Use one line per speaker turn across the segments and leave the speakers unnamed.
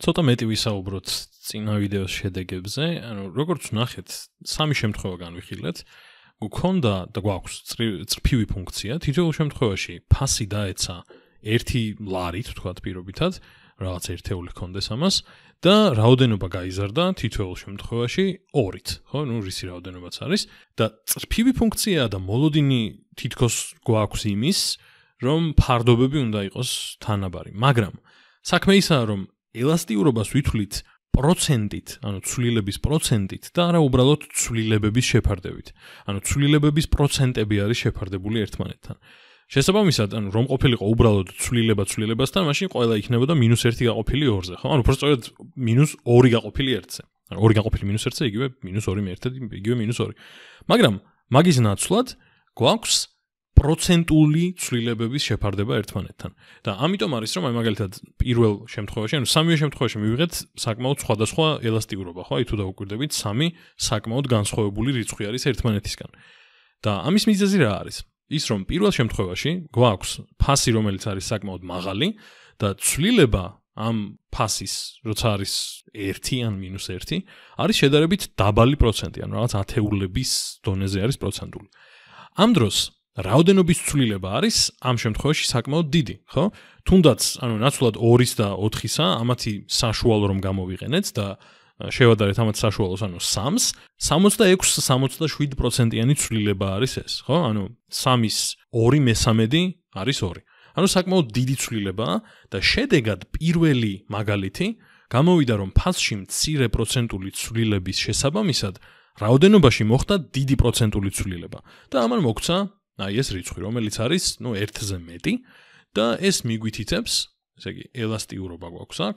ცოტა მეტი ვისაუბროთ წინა ვიდეოს შედეგებზე, ანუ როგორც ნახეთ, სამი შემთხვევა განვიხილეთ. გვქონდა და გვაქვს წრფივი ფუნქცია, თითოეულ შემთხვევაში ფასი დაეცა 1 ლარით, ვთქვათ პირობითად, რაღაც ერთეული ჰქონდეს ამას და რაოდენობა გაიზარდა თითოეულ შემთხვევაში 2-ით, ხო, რისი რაოდენობაც არის და წრფივი ფუნქციაა და მოლოდინი თითქოს გვაქვს იმის, რომ ფარდობები უნდა იყოს თანაბარი, მაგრამ საქმე ისაა, რომ ელასტიურობას ვითვლით პროცენტით, ანუ ცვლილების პროცენტით და არა უბრალოდ ცვლილებების შეფარდებით. ანუ ცვლილებების პროცენტები არის შეფარდებული ერთმანეთთან. შესაბამისად, ანუ რომ ყოფილიყო უბრალოდ ცვლილება ცვლილებასთან, მაშინ ყველა იქნებოდა -1 გაყოფილი 2-ზე, ხო? ანუ უბრალოდ -2 გაყოფილი 1-ზე. ანუ 2 გაყოფილი -1-ზე იგივე -2 მე-1 იგივე -2. მაგრამ მაგის ნაცვლად გვაქვს პროცენტული ცვლილებების შეფარდება ერთმანეთთან. და ამიტომ არის რომ აი მაგალითად პირველ შემთხვევაში, ანუ სამივე შემთხვევაში მივიღეთ საკმაოდ სხვადასხვა ელასტიურობა, ხო? აი თუ დაუკვირდებით, სამი საკმაოდ განსხვავებული რიცხვი არის ერთმანეთისგან. და ამის მიზეზი რა არის? ის რომ პირველ შემთხვევაში გვაქვს ფასი, რომელიც არის საკმაოდ მაღალი და ცვლილება ამ ფასის, როცა არის 1 ან -1, არის შედარებით დაბალი პროცენტი, ანუ რაღაც ათეულების დონეზე არის პროცენტული. ამ დროს რაოდენობის ცვლილება არის ამ შემთხვევაში საკმაოდ დიდი, ხო? თუნდაც, ანუ ნაცვლად 2-ის და 4-ისა, ამათი საშუალო რომ გამოვიყენეთ და შევადარეთ ამათ საშუალოს, ანუ 3-ს, 66-67%-იანი ცვლილება არის ეს, ხო? ანუ 3-ის 2/3 არის 2. ანუ საკმაოდ დიდი ცვლილებაა და შედეგად პირველი მაგალითი გამოვიდა, რომ ფასში მცირე პროცენტული ცვლილების შესაბამისად რაოდენობაში მოხდა დიდი პროცენტული ცვლილება და ამან მოგვცა აი ეს რიცხვი, რომელიც არის, 1-ზე მეტი და ეს მიგვითითებს, ესე იგი, ელასტიურობა გვაქვს აქ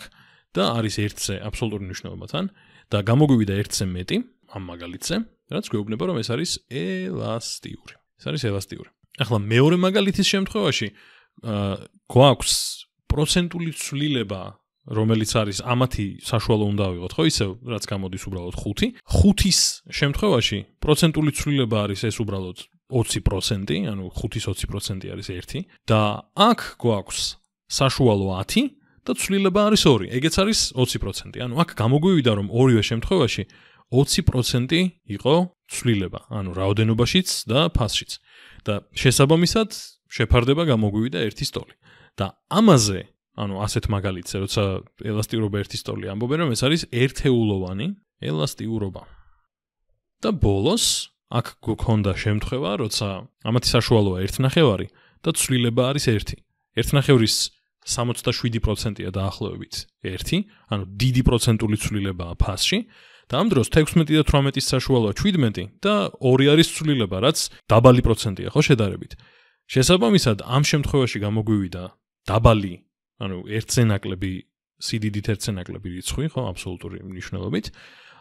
და არის 1-ზე აბსოლუტური მნიშვნელობათან და გამოგვივიდა 1-ზე მეტი ამ მაგალითზე, რაც გვეუბნება, რომ ეს არის ელასტიური. ეს არის ელასტიური. ახლა მეორე მაგალითის შემთხვევაში გვაქვს პროცენტული ცვლილება, რომელიც არის ამათი საშუალო უნდა ავიღოთ, ხო, ისევ რაც გამოდის უბრალოდ 5. 5-ის შემთხვევაში პროცენტული ცვლილება არის ეს უბრალოდ 20%, ანუ 5-ის 20% არის 1 და აქ გვაქვს საშუალო 10 და ცვლილება არის 2. ეგეც არის 20%. ანუ აქ გამოგვივიდა, რომ ორივე შემთხვევაში 20% იყო ცვლილება, ანუ რაოდენობაშიც და ფასშიც. და შესაბამისად შეფარდება გამოგვივიდა 1 ტოლი. და ამაზე, ანუ ასეთ მაგალითზე, როცა ელასტიურობა 1 ტოლი ამბობენ, რომ ეს არის ერთეულოვანი ელასტიურობა. და ბოლოს აქ გვქონდა შემთხვევა, როცა ამათი საშუალოა 1/9 და ცვლილება არის 1. 1/9-ის 67%-ია დაახლოებით 1, ანუ დიდი პროცენტული ცვლილებაა ფასში და ამ დროს 16 და 18-ის საშუალოა 17 და 2 არის ცვლილება, რაც დაბალი პროცენტია, ხო, შედარებით. შესაბამისად, ამ შემთხვევაში გამოგვივიდა დაბალი, ანუ 1-ზე ნაკლები სიდიდით 1-ზე ნაკლები რიცხვი, ხო, აბსოლუტური მნიშვნელობით.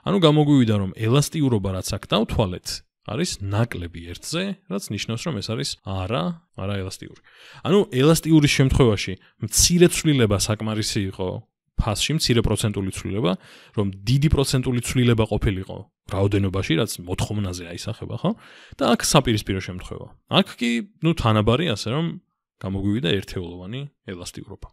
ანუ გამოგვივიდა, რომ ელასტიურობა, რაც აქ დავთვალეთ, არის ნაკლები 1-ზე, რაც ნიშნავს, რომ ეს არის არა ელასტიური. ანუ ელასტიურის შემთხვევაში მცირე ცვლილება საკმარისი იყო ფასში, მცირე პროცენტული ცვლილება, რომ დიდი პროცენტული ცვლილება ყოფილიყო რაოდენობაში, რაც მოთხოვნაზე აისახება, ხო? და აქ საპირისპირო შემთხვევა. აქ კი, თანაბარი, ასე რომ გამოგვივიდა ერთეულოვანი ელასტიურობა.